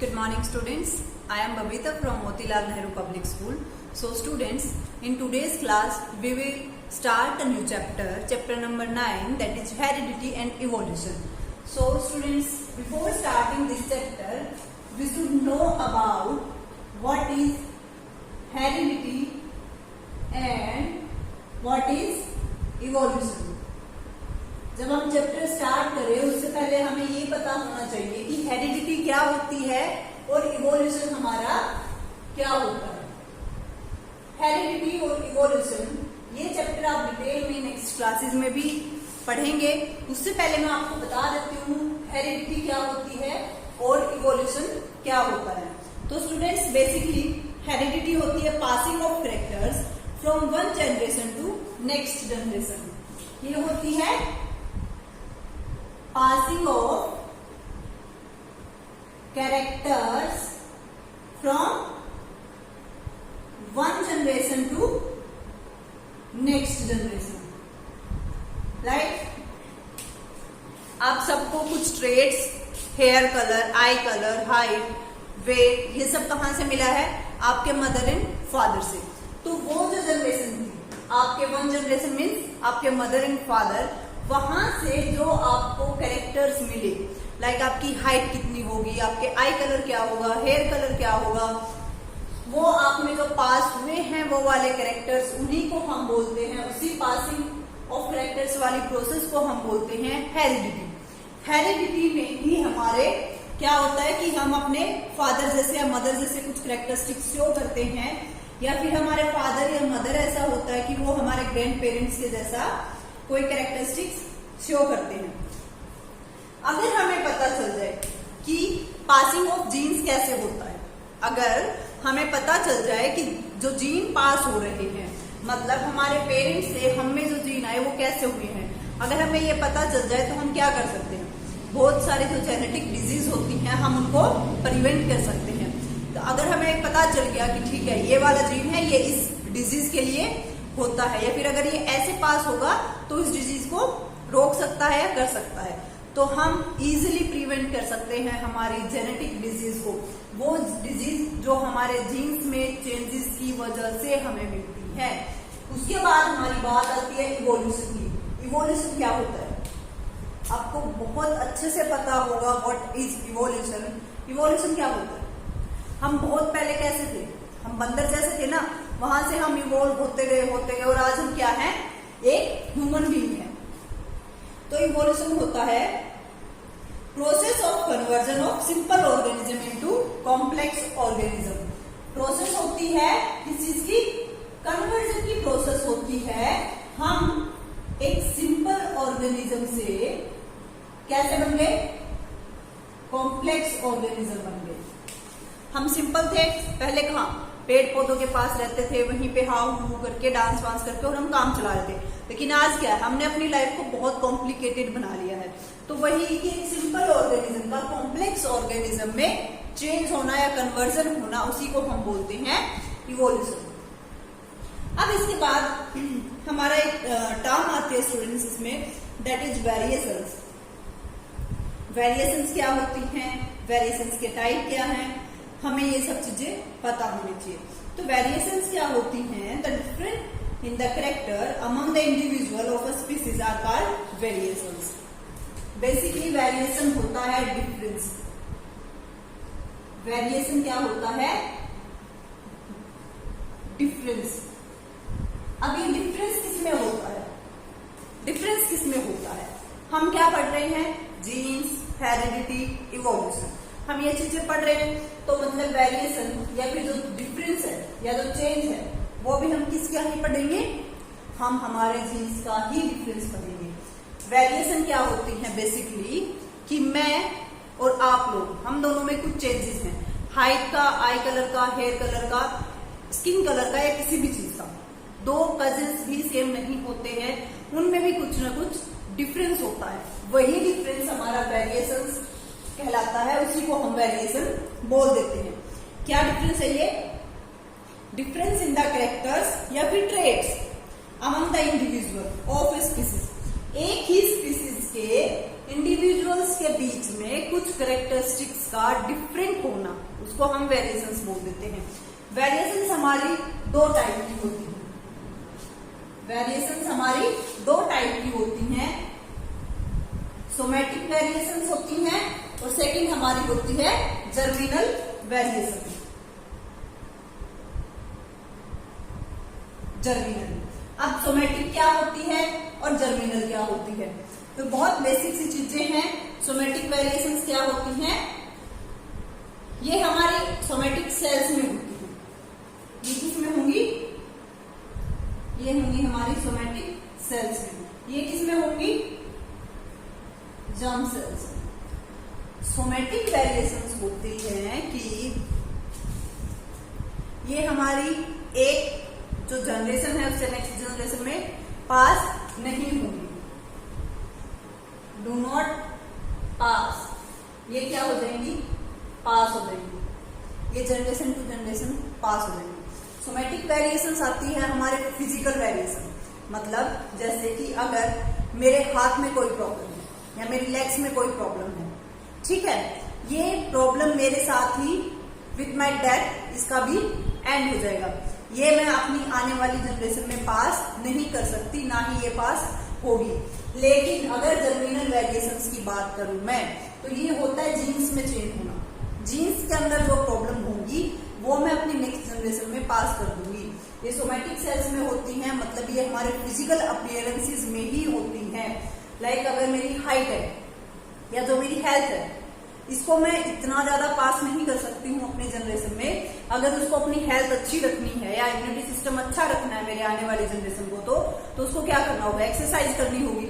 Good morning students. I am Babita from Motilal Nehru Public School. So students, in today's class we will start a new chapter, chapter number 9, that is heredity and evolution. So students, before starting this chapter, we should know about what is heredity and what is evolution. जब हम chapter start करें उससे पहले हमें ये पता होना चाहिए कि हेरिडिटी क्या होती है और इवोल्यूशन हमारा क्या होता है. हेरिडिटी और इवोल्यूशन ये चैप्टर आप डिटेल में नेक्स्ट क्लासेस में भी पढ़ेंगे. उससे पहले मैं आपको बता देती हूँ हेरिडिटी क्या होती है और इवोल्यूशन क्या होता है. तो स्टूडेंट्स, बेसिकली हेरिडिटी होती है passing of characters from one generation to next generation. ये होती है passing of characters from one generation to next generation. Right? आप सबको कुछ traits, hair colour, eye colour, height, weight, ये सब कहाँ से मिला है? आपके मदर एंड फादर से. तो वो जो जनरेशन थी, आपके वन जनरेशन मीन्स आपके मदर एंड फादर, वहां से जो आपको कैरेक्टर्स मिले, लाइक आपकी हाइट कितनी होगी, आपके आई कलर क्या होगा, हेयर कलर क्या होगा, वो आप में जो पास हुए हैं वो वाले कैरेक्टर्स, उन्हीं को हम बोलते हैं, उसी पासिंग ऑफ कैरेक्टर्स वाली प्रोसेस को हम बोलते हैं हेरिडिटी. हेरिडिटी में ही हमारे क्या होता है कि हम अपने फादर जैसे या मदर जैसे कुछ कैरेक्टरिस्टिक्स शो करते हैं, या फिर हमारे फादर या मदर ऐसा होता है कि वो हमारे ग्रैंड पेरेंट्स के जैसा कोई कैरेक्टरिस्टिक्स शो करते हैं. अगर हमें पता चल जाए कि पासिंग ऑफ जीन्स कैसे होता है, अगर हमें पता चल जाए कि जो जीन पास हो रहे हैं, मतलब हमारे पेरेंट्स से हम में जो जीन आए वो कैसे हुए हैं, अगर हमें ये पता चल जाए तो हम क्या कर सकते हैं? बहुत सारे जो जेनेटिक डिजीज होती हैं हम उनको प्रिवेंट कर सकते हैं. तो अगर हमें पता चल गया कि ठीक है ये वाला जीन है, ये इस डिजीज के लिए होता है, या फिर अगर ये ऐसे पास होगा तो इस डिजीज को रोक सकता है या कर सकता है, तो हम इजीली प्रिवेंट कर सकते हैं हमारी जेनेटिक डिजीज को, वो डिजीज जो हमारे जीन्स में चेंजेस की वजह से हमें मिलती है. उसके बाद हमारी बात आती है इवोल्यूशन की. इवोल्यूशन क्या होता है? आपको बहुत अच्छे से पता होगा व्हाट इज इवोल्यूशन. इवोल्यूशन क्या होता है? हम बहुत पहले कैसे थे? हम बंदर जैसे थे ना, वहां से हम इवोल्व होते गए और आज हम क्या हैं? एक ह्यूमन बीइंग है. तो इवोल्यूशन होता है process of conversion of simple organism into complex organism. Process होती है किस चीज की? कन्वर्जन की प्रोसेस होती है. हम एक सिंपल ऑर्गेनिज्म से कैसे बन गए? कॉम्प्लेक्स ऑर्गेनिज्म बन गए. हम सिंपल थे पहले, कहाँ? पेड़ पौधों के पास रहते थे, वहीं पे हाउ हू करके डांस वांस करके और हम काम चला रहे थे. लेकिन आज क्या है? हमने अपनी लाइफ को बहुत कॉम्प्लिकेटेड बना लिया है. तो वही कि एक सिंपल ऑर्गेनिज्म का कॉम्प्लेक्स ऑर्गेनिज्म में चेंज होना या कन्वर्जन होना, उसी को हम बोलते हैं इवोल्यूशन. अब इसके बाद हमारा एक टर्म आती है स्टूडेंट्स इसमें, दैट इज वेरिएशंस. वेरिएशंस क्या होती हैं? वेरिएशंस के टाइप क्या हैं? हमें ये सब चीजें पता होनी चाहिए. तो वेरिएशंस क्या होती हैं? The different in the character among the individual of a species are called variations. Basically variation होता है डिफरेंस. वेरिएशन क्या होता है? डिफरेंस. अब ये डिफरेंस किसमें होता है? डिफरेंस किसमें होता है? हम क्या पढ़ रहे हैं? जीन्स, हेरिडिटी, इवोल्यूशन, हम ये चीजें पढ़ रहे हैं. तो मतलब वेरिएशन या फिर जो डिफरेंस है या जो चेंज है वो भी हम किसका ही पढ़ेंगे? हम हमारे जीन्स का ही डिफरेंस पढ़ेंगे. वेरिएशन क्या होती है? बेसिकली कि मैं और आप लोग, हम दोनों में कुछ चेंजेस हैं, हाइट का, आई कलर का, हेयर कलर का, स्किन कलर का, या किसी भी चीज का. दो कजिन्स भी सेम नहीं होते हैं, उनमें भी कुछ ना कुछ डिफरेंस होता है. वही डिफरेंस हमारा वेरिएशंस कहलाता है, उसी को हम वेरिएशन बोल देते हैं. क्या डिफरेंस है ये? डिफरेंस इन द कैरेक्टर्स या फिर traits among the individual of species. एक ही स्पीसीज के इंडिविजुअल्स के बीच में कुछ करेक्टरिस्टिक्स का डिफरेंट होना, उसको हम वेरिएशंस बोल देते हैं। वेरिएशंस हमारी दो टाइप की होती है। वेरिएशंस हमारी दो टाइप की होती हैं। सोमैटिक वेरिएशंस होती हैं और सेकंड हमारी होती है जर्मिनल वेरिएशन। जर्मिनल, अब सोमैटिक क्या होती है और जर्मिनल क्या होती है, तो बहुत बेसिक सी चीजें हैं। सोमैटिक वेरिएशंस क्या होती हैं, ये हमारी सोमैटिक सेल्स में होती है। ये किसमें होंगी, ये होंगी हमारी सोमैटिक सेल्स में। ये किसमें होंगी, जर्म सेल्स। सोमैटिक वेरिएशंस होती है कि ये हमारी एक जो जनरेशन है उससे नेक्स्ट जनरेशन में पास नहीं होगी, डू नॉट पास। ये क्या हो जाएंगी, पास हो जाएंगी, ये जनरेशन टू जनरेशन पास हो जाएंगी। सोमैटिक वेरिएशंस आती है हमारे फिजिकल वेरिएशन, मतलब जैसे कि अगर मेरे हाथ में कोई प्रॉब्लम है या मेरी लेग्स में कोई प्रॉब्लम है, ठीक है, ये प्रॉब्लम मेरे साथ ही विथ माई डेथ इसका भी एंड हो जाएगा। ये मैं अपनी आने वाली जनरेशन में पास नहीं कर सकती, ना ही ये पास होगी। लेकिन अगर जर्मिनल वेरिएशंस की बात करूं मैं, तो ये होता है जीन्स में चेंज होना। जीन्स के अंदर जो प्रॉब्लम होगी वो मैं अपनी नेक्स्ट जनरेशन में पास कर दूंगी। ये सोमैटिक सेल्स में होती हैं, मतलब ये हमारे फिजिकल अपीयरेंसेस में ही होती हैं। लाइक अगर मेरी हाइट है या जो मेरी हेल्थ है, इसको मैं इतना ज्यादा पास नहीं कर सकती हूँ अपनी जनरेशन में। अगर उसको अपनी हेल्थ अच्छी रखनी है या इम्यूनिटी सिस्टम अच्छा रखना है मेरे आने वाली जनरेशन को, तो उसको क्या करना होगा, एक्सरसाइज करनी होगी,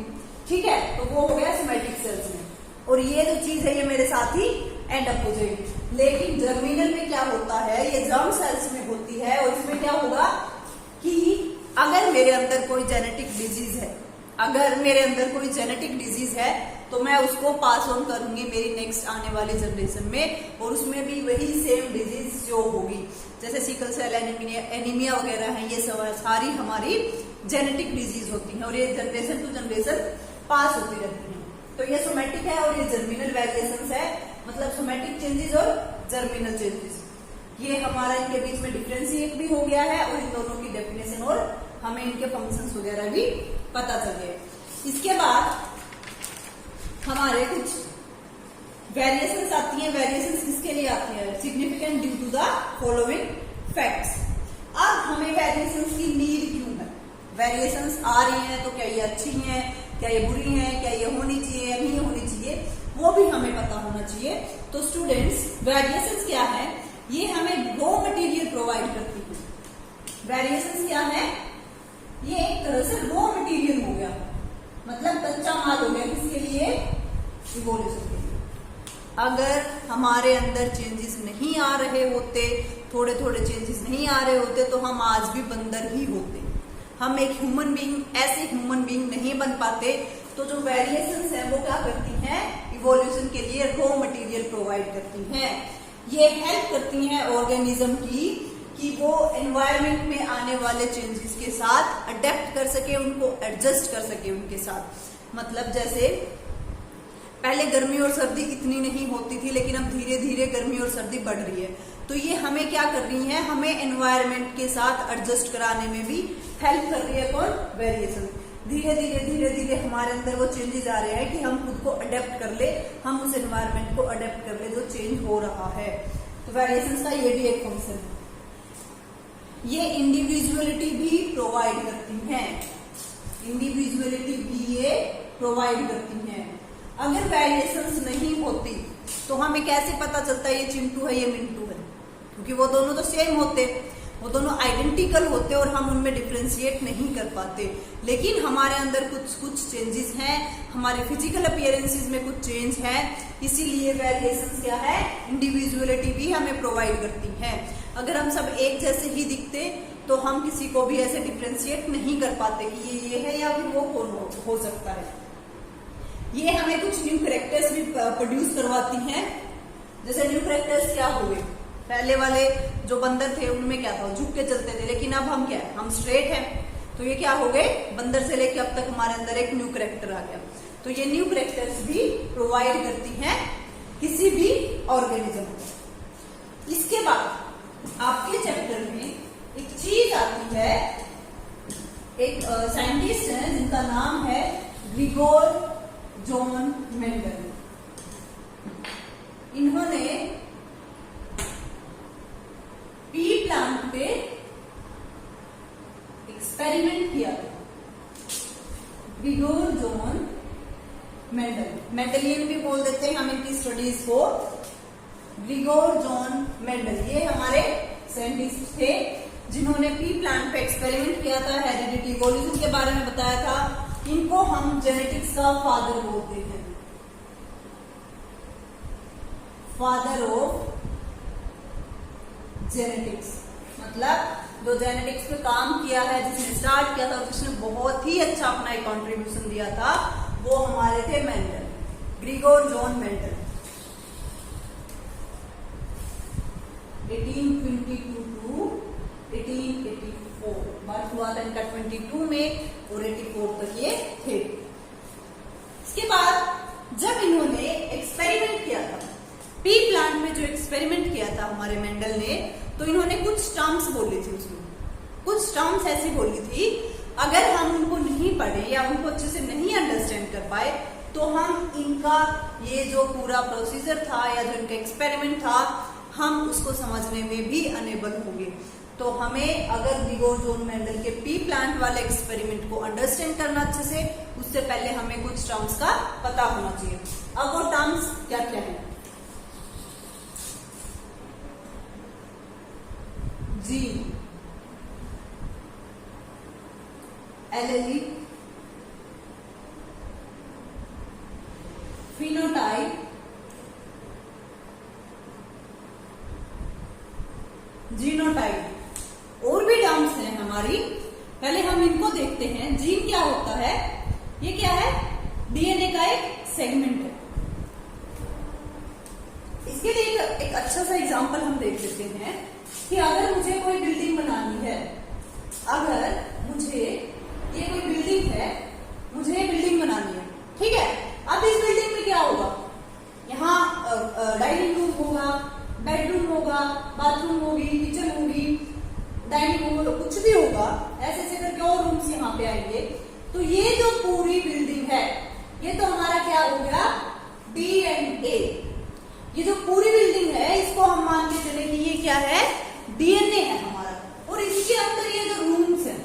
ठीक है, तो वो हो गया सोमैटिक सेल्स में। और ये जो चीज है ये मेरे साथ ही एंड अप हो जाएगी। लेकिन जर्मिनल में क्या होता है, ये जर्म सेल्स में होती है, और इसमें क्या होगा कि अगर मेरे अंदर कोई जेनेटिक डिजीज है, अगर मेरे अंदर कोई जेनेटिक डिजीज है, तो मैं उसको पास ऑन करूंगी मेरी नेक्स्ट आने वाली जनरेशन में, और उसमें भी वही सेम डिजीज जो होगी, जैसे सिकल सेल एनीमिया वगैरह है, ये सारी हमारी जेनेटिक डिजीज होती है और ये जनरेशन टू जनरेशन पास होती रहती है। तो ये सोमैटिक है और ये जर्मिनल वेरिएशंस है, मतलब सोमैटिक चेंजेस और जर्मिनल चेंजेस। ये हमारा इनके बीच में डिफरेंशिएट भी हो गया है और इन दोनों की डेफिनेशन और हमें इनके फंक्शंस वगैरह भी पता चल गए। इसके बाद हमारे कुछ वेरिएशंस आती हैं। वेरिएशंस किसके लिए आती है, significant due to the following facts. अब हमें वेरिएशंस की नीड क्यों है, वेरिएशंस आ रही हैं तो क्या ये अच्छी हैं, क्या ये बुरी हैं, क्या ये होनी चाहिए या नहीं होनी चाहिए, वो भी हमें पता होना चाहिए। तो स्टूडेंट्स, वेरिएशंस क्या है, ये हमें रॉ मटेरियल प्रोवाइड करती है। वेरिएशंस क्या है, ये एक तरह से रॉ मटेरियल हो गया, मतलब कच्चा माल हो गया, किसके लिए, इवोल्यूशन के लिए। अगर हमारे अंदर चेंजेस नहीं आ रहे होते, थोड़े थोड़े चेंजेस नहीं आ रहे होते, तो हम आज भी बंदर ही होते। हम एक ह्यूमन बीइंग, ऐसे ह्यूमन बीइंग नहीं बन पाते। तो जो वेरिएशंस है वो क्या करती हैं, इवोल्यूशन के लिए रॉ मटेरियल प्रोवाइड करती हैं। ये हेल्प करती हैं ऑर्गेनिज्म की कि वो एनवायरनमेंट में आने वाले चेंजेस के साथ अडेप्ट कर सके, उनको एडजस्ट कर सके उनके साथ। मतलब जैसे पहले गर्मी और सर्दी इतनी नहीं होती थी, लेकिन अब धीरे धीरे गर्मी और सर्दी बढ़ रही है, तो ये हमें क्या कर रही है, हमें एनवायरनमेंट के साथ एडजस्ट कराने में भी हेल्प कर रही है। कौन, वेरिएशन। धीरे धीरे हमारे अंदर वो चेंजेस आ रहे हैं कि हम खुद को अडेप्ट कर ले, हम उस एनवायरनमेंट को अडेप्ट कर ले जो चेंज हो रहा है। तो वेरिएशंस का ये भी एक फंक्शन है। ये इंडिविजुअलिटी भी प्रोवाइड करती हैं, इंडिविजुअलिटी भी ये प्रोवाइड करती हैं। अगर वेरिएशंस नहीं होती तो हमें कैसे पता चलता है ये चिंटू है ये मिंटू है, क्योंकि वो दोनों तो सेम होते, वो दोनों आइडेंटिकल होते और हम उनमें डिफ्रेंशिएट नहीं कर पाते। लेकिन हमारे अंदर कुछ चेंजेस हैं, हमारे फिजिकल अपीयरेंसेस में कुछ चेंज है, इसीलिए वेरिएशंस क्या है, इंडिविजुअलिटी भी हमें प्रोवाइड करती है। अगर हम सब एक जैसे ही दिखते तो हम किसी को भी ऐसे डिफ्रेंशिएट नहीं कर पाते कि ये है या फिर वो कौन हो सकता है। ये हमें कुछ न्यू कैरेक्टर्स भी प्रोड्यूस करवाती हैं। जैसे न्यू कैरेक्टर्स क्या हुए, पहले वाले जो बंदर थे उनमें क्या था, झुक के चलते थे, लेकिन अब हम क्या है, हम स्ट्रेट हैं। तो ये क्या हो गए, बंदर से लेके अब तक हमारे अंदर एक न्यू कैरेक्टर आ गया। तो ये न्यू कैरेक्टर्स भी प्रोवाइड करती हैं किसी भी ऑर्गेनिज्म को। इसके बाद आपके चैप्टर में एक चीज आती है, एक साइंटिस्ट है जिनका नाम है ग्रिगोर जॉन मेंडल। इन्होंने पी प्लांट पे एक्सपेरिमेंट किया था। ग्रिगोर जॉन मेंडल, मेंडलियन भी बोल देते हैं हम इनकी स्टडीज को। ग्रिगोर जॉन मेंडल ये हमारे साइंटिस्ट थे जिन्होंने पी प्लांट पे एक्सपेरिमेंट किया था, हेरिडिटी इवोल्यूशन के बारे में बताया था। इनको हम जेनेटिक्स का फादर बोलते हैं, फादर ऑफ जेनेटिक्स। मतलब जो जेनेटिक्स पे काम किया है, जिसने स्टार्ट किया था और जिसने बहुत ही अच्छा अपना एक कॉन्ट्रीब्यूशन दिया था, वो हमारे थे Mendel, Gregor John Mendel. 1822 to 1884 birth हुआ था इनका 22 में और 84 तक ये थे। इसके बाद जब इन्होंने एक्सपेरिमेंट किया था, पी प्लांट में जो एक्सपेरिमेंट किया था हमारे मेंडल ने, तो इन्होंने कुछ टर्म्स बोली थी। उसमें कुछ टर्म्स ऐसी बोली थी, अगर हम उनको नहीं पढ़े या उनको अच्छे से नहीं अंडरस्टैंड कर पाए तो हम इनका ये जो पूरा प्रोसीजर था या जो इनका एक्सपेरिमेंट था, हम उसको समझने में भी अनेबल होंगे। तो हमें अगर ग्रिगोर जॉन मेंडल के पी प्लांट वाले एक्सपेरिमेंट को अंडरस्टैंड करना अच्छे से, उससे पहले हमें कुछ टर्म्स का पता होना चाहिए। अब वो टर्म्स क्या क्या है? जीन, एलेली, फिनोटाइप, जीनोटाइप, और भी टर्म्स हैं हमारी। पहले हम इनको देखते हैं। जीन क्या होता है? ये क्या है? डीएनए का एक सेगमेंट है। इसके लिए एक अच्छा सा एग्जांपल हम देख लेते हैं कि अगर मुझे कोई बिल्डिंग बनानी है, अगर मुझे ये कोई बिल्डिंग है, मुझे ये बिल्डिंग बनानी है, ठीक है। अब इस बिल्डिंग में क्या होगा? यहाँ डाइनिंग रूम होगा, बेडरूम होगा, बाथरूम होगी, किचन होगी, डाइनिंग रूम, कुछ भी होगा, ऐसे ऐसे करके और रूम्स यहाँ पे आएंगे। तो ये जो पूरी बिल्डिंग है, ये तो हमारा क्या हो गया? डीएनए। ये जो पूरी बिल्डिंग है, इसको हम मान के चले कि ये क्या है? डीएनए है हमारा। और इसके अंदर ये जो रूम्स है,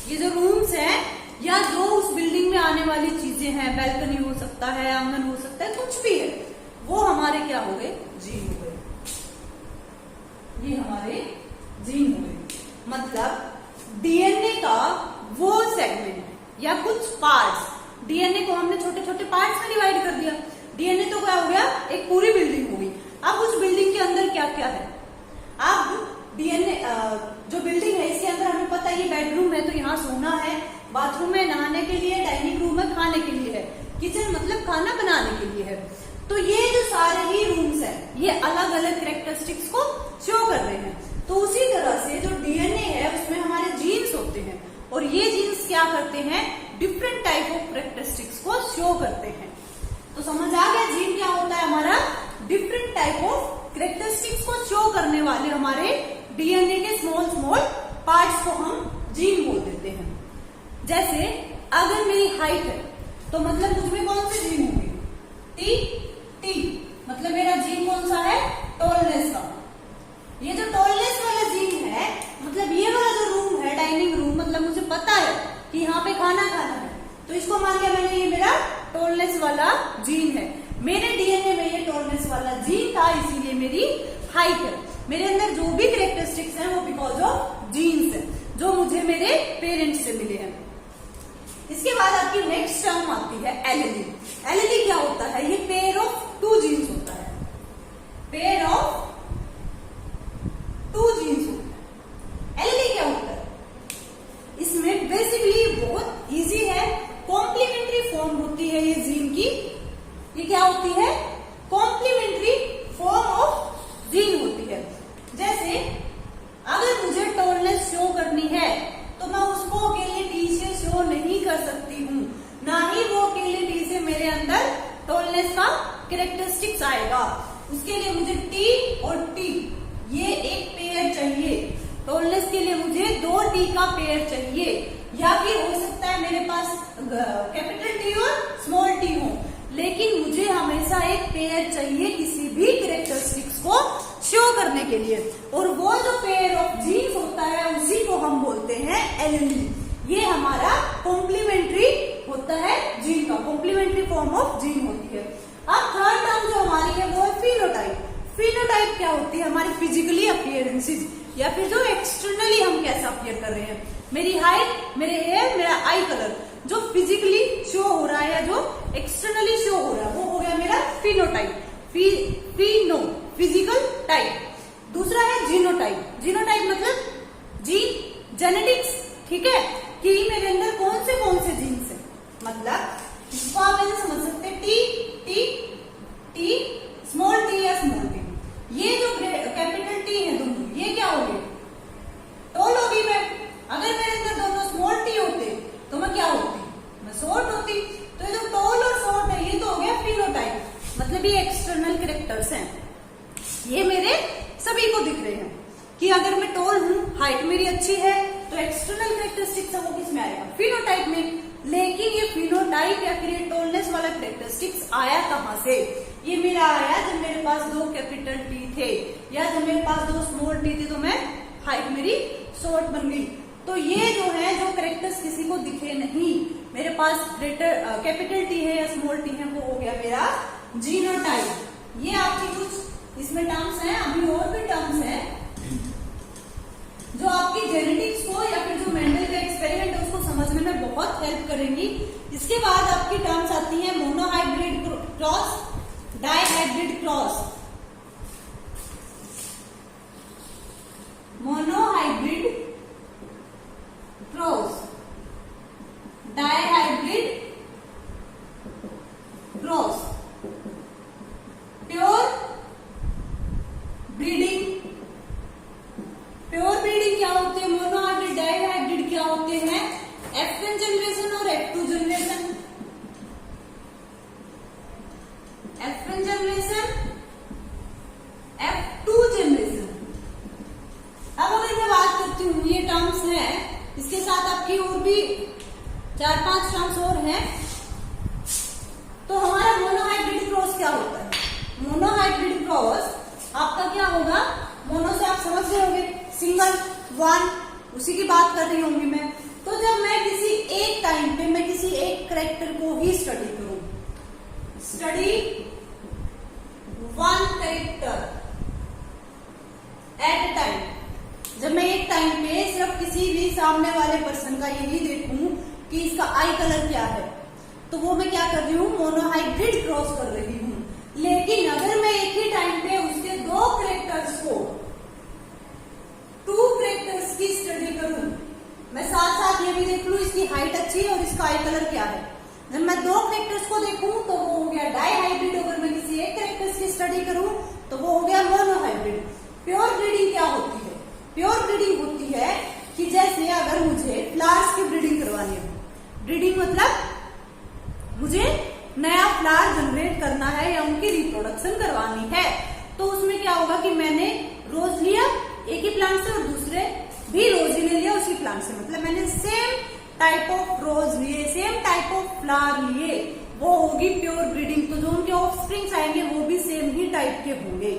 ये जो रूम्स है या जो उस बिल्डिंग में आने वाली चीजें हैं, बैल्कनी हो सकता है, आंगन हो सकता है, कुछ भी है, वो हमारे क्या हो गए? जीन हो गए। ये हमारे जीन हो गए। मतलब डीएनए का वो सेगमेंट या कुछ पार्ट्स, डीएनए को हमने छोटे छोटे पार्ट्स में डिवाइड कर दिया। डीएनए तो क्या हो गया? एक पूरी बिल्डिंग हो गई। अब उस बिल्डिंग के अंदर क्या क्या है? अब डीएनए जो बिल्डिंग है, इसके अंदर हमें पता है ये बेडरूम है तो यहाँ सोना है, बाथरूम है नहाने के लिए, डाइनिंग रूम है खाने के लिए है, किचन मतलब खाना बनाने के लिए है। तो ये जो सारे ही रूम्स हैं, ये अलग अलग कैरेक्टरिस्टिक्स को शो कर रहे हैं। तो उसी तरह से जो डीएनए है, उसमें हमारे जीन्स होते हैं, और ये जीन्स क्या करते हैं? डिफरेंट टाइप ऑफ कैरेक्टरिस्टिक्स को शो करते हैं। तो समझ आ गया जीन क्या होता है? हमारा डिफरेंट टाइप ऑफ कैरेक्टरिस्टिक्स को शो करने वाले हमारे डीएनए के स्मॉल स्मॉल पार्ट्स को हम जीन बोल देते हैं। जैसे अगर मेरी हाइट है तो मतलब मुझमें कौन सी जीन होगी? टी मतलब मेरा जीन कौन सा है? टॉलनेस का। ये जो टॉलनेस वाला जीन है, मतलब ये वाला जो रूम है, डाइनिंग रूम, मतलब मुझे पता है कि यहाँ पे खाना खाना है, तो इसको मान लिया मैंने ये मेरा टॉलनेस वाला जीन है। मेरे डीएनए में ये टॉलनेस वाला जीन था, इसीलिए मेरी हाइट है। मेरे अंदर जो भी कैरेक्टरिस्टिक्स हैं वो बिकॉज ऑफ जीन्स है, जो मुझे मेरे पेरेंट्स से मिले हैं। इसके बाद आपकी नेक्स्ट टर्म आती है एलेली। एलेली क्या होता है? ये पेयर ऑफ टू जीन्स होता है, पेयर ऑफ टू जीन्स होता है। एलेली क्या होता है? इसमें बेसिकली बहुत इजी है, कॉम्प्लीमेंट्री फॉर्म होती है ये जीन की। ये क्या होती है? कॉम्प्लीमेंट्री फॉर्म ऑफ जीन होती है। जैसे अगर मुझे टॉलनेस शो करनी है तो मैं उसको अकेले टी से शो नहीं कर सकती हूँ, ना ही वो अकेले टी का पेयर चाहिए, या फिर हो सकता है मेरे पास कैपिटल टी और स्मॉल टी हो, लेकिन मुझे हमेशा एक पेयर चाहिए किसी भी कैरेक्टरिस्टिक्स को शो करने के लिए, और वो जो पेयर ऑफ जीन्स होता है उसी को हम बोलते हैं एलीली। ये हमारा कॉम्प्लीमेंट्री होता है जीन का, कॉम्प्लीमेंट्री फॉर्म ऑफ जीन होती है। अब थर्ड टर्म जो हमारी है वो है फिनोटाइप। फिनोटाइप क्या होती है? हमारी फिजिकली अपीयरेंसेस, या फिर जो एक्सटर्नली हम कैसा अपीयर कर रहे हैं, मेरी हाइट, मेरे हेयर, मेरा आई कलर, जो फिजिकली शो हो रहा है या जो एक्सटर्नली शो हो रहा है वो हो गया मेरा फिनोटाइप। Fino physical type. दूसरा है जीनोटाइप। जीनोटाइप मतलब जीन, जेनेटिक्स, ठीक है, कि मेरे अंदर कौन से जीन्स है, मतलब इसको आप ऐसे समझ सकते हैं टी स्मॉल टी या स्मॉल टी। ये जो कैपिटल टी है दोनों, ये क्या हो गए? टॉल होगी मैं। अगर मेरे अंदर दोनों स्मॉल टी होते तो मैं क्या होती? मैं शॉर्ट होती। तो ये जो टॉल और शॉर्ट है ये तो हो गया फिनोटाइप, मतलब ये एक्सटर्नल कैरेक्टर्स हैं। ये मेरे सभी को दिख रहे हैं कि अगर मैं टॉल हूं, हाइट मेरी अच्छी है, तो एक्सटर्नल कैरेक्टरिस्टिक्स है वो किस में आएगा? फिनोटाइप में। लेकिन ये फिनोटाइप या फिर ये टॉलनेस वाला कैरेक्टरिस्टिक्स आया कहां से? ये मेरा आया जब मेरे पास दो कैपिटल टी थे, या जब मेरे पास दो स्मॉल टी थे, तो मैं हाइट मेरी शॉर्ट बन गई। तो ये जो है, जो कैरेक्टर्स किसी को दिखे नहीं, मेरे पास कैपिटल टी है या स्मॉल टी है, वो हो गया मेरा जीनोटाइप। ये आपकी कुछ इसमें टर्म्स हैं, अभी और भी टर्म्स हैं जो आपकी जेनेटिक्स को या फिर जो मेंडल का एक्सपेरिमेंट है उसको समझने में बहुत हेल्प करेंगी। इसके बाद आपकी टर्म्स आती है monohybrid cross, dihybrid cross. Monohybrid cross, dihybrid cross, pure breeding. Pure breeding क्या होती है? मोनोहाइब्रिड, डाइहाइब्रिड क्या होते हैं? F1 जनरेशन और F2 generation. F1 generation, F2 generation. अब अगर मैं बात करती हूँ, ये टर्म्स हैं, इसके साथ आपकी और भी 4-5 टर्म्स और हैं। तो हमारा मोनोहाइब्रिड क्रॉस क्या होता है? मोनोहाइब्रिड क्रॉस आपका क्या होगा? मोनो से आप समझ रहे होंगे, सिंगल, वन, उसी की बात कर रही होंगी मैं। तो जब मैं किसी एक टाइम पे मैं किसी एक कैरेक्टर को ही स्टडी करूं, स्टडी वन कैरेक्टर एट ए टाइम, जब मैं एक टाइम पे सिर्फ किसी भी सामने वाले पर्सन का यही देखूं कि इसका आई कलर क्या है, तो वो मैं क्या कर रही हूँ? मोनोहाइब्रिड क्रॉस कर रही हूँ। लेकिन अगर मैं एक ही टाइम पे उसके दो कैरेक्टर्स को, टू कैरेक्टर्स की स्टडी करूं, मैं साथ साथ ये भी देख लूं इसकी हाइट अच्छी है और इसका आई कलर क्या है, जब मैं दो कैरेक्टर्स को देखूं तो वो हो गया डाइहाइब्रिड। अगर मैं किसी एक कैरेक्टर्स की स्टडी करूं तो वो हो गया मोनोहाइब्रिड। प्योर ब्रीडिंग क्या होती है? प्योर ब्रीडिंग होती है कि जैसे अगर मुझे फ्लावर्स की ब्रीडिंग करवानी है, ब्रीडिंग मतलब मुझे नया फ्लावर जनरेट करना है या उनकी रिप्रोडक्शन करवानी है, तो उसमें क्या होगा कि मैंने रोज लिया एक ही प्लांट से और दूसरे भी रोज ही ले लिया उसी प्लांट से, मतलब मैंने सेम टाइप ऑफ रोज लिए, सेम टाइप ऑफ फ्लावर लिए, वो होगी प्योर ब्रीडिंग। तो जो उनके ऑफस्प्रिंग्स आएंगे वो भी सेम ही टाइप के होंगे।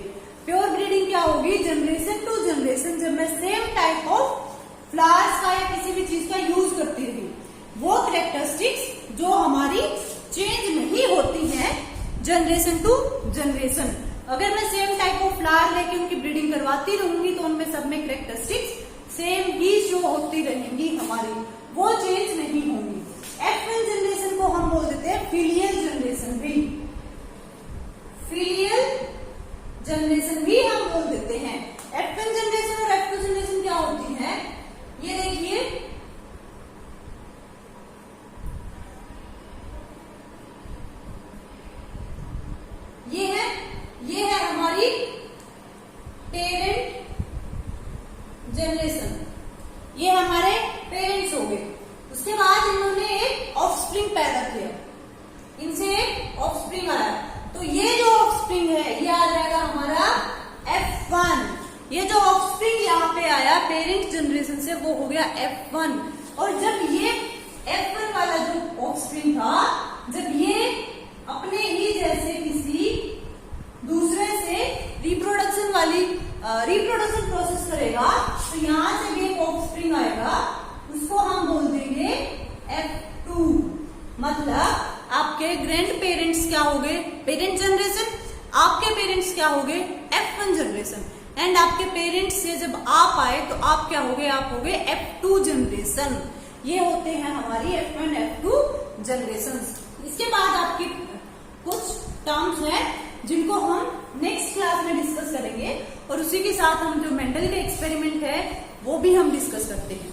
प्योर ब्रीडिंग क्या होगी? जनरेशन टू जनरेशन, जब मैं सेम टाइप ऑफ फ्लावर्स का या किसी भी चीज का यूज करती रही, वो कैरेक्टरिस्टिक्स जो हमारी चेंज नहीं होती हैं जनरेशन टू जनरेशन। अगर मैं सेम टाइप ऑफ फ्लावर लेके उनकी ब्रीडिंग करवाती रहूंगी तो उनमें सब में कैरेक्टरिस्टिक्स सेम ही शो होती रहेंगी हमारी, वो चेंज नहीं होंगी। F1 जनरेशन को हम बोल देते हैं फिलियल जनरेशन भी, फिलियल जनरेशन भी हम बोल देते हैं। F1 जनरेशन और F2 जनरेशन क्या होती है? ये देखिए, ये है हमारी पेरेंट जनरेशन, ये हमारे पेरेंट्स हो गए। उसके बाद इन्होंने एक ऑफस्प्रिंग पैदा किया, इनसे एक ऑफस्प्रिंग आया, तो ये जो ऑफस्प्रिंग है ये आ जाएगा हमारा F1। ये जो ऑफस्प्रिंग यहाँ पे आया पेरेंट जनरेशन से वो हो गया F1। और जब ये F1 वाला जो ऑफस्प्रिंग था, जब ये अपने ही जैसे किसी दूसरे से रिप्रोडक्शन प्रोसेस करेगा, तो यहाँ से भी एक ऑफस्प्रिंग आएगा, उसको हम बोल देंगे F2। मतलब आपके ग्रैंड पेरेंट्स क्या हो गए, पेरेंट जनरेशन, आपके पेरेंट्स क्या हो गए, F1 जनरेशन। एंड आपके पेरेंट्स से जब आप आए तो आप क्या हो गए, आप हो गए F2 जनरेशन। ये होते हैं हमारी F1 F2 जनरेशन। इसके बाद आपकी कुछ टर्म्स हैं जिनको हम नेक्स्ट क्लास में डिस्कस करेंगे, और उसी के साथ हम जो मेंडल का एक्सपेरिमेंट है वो भी हम डिस्कस करते हैं।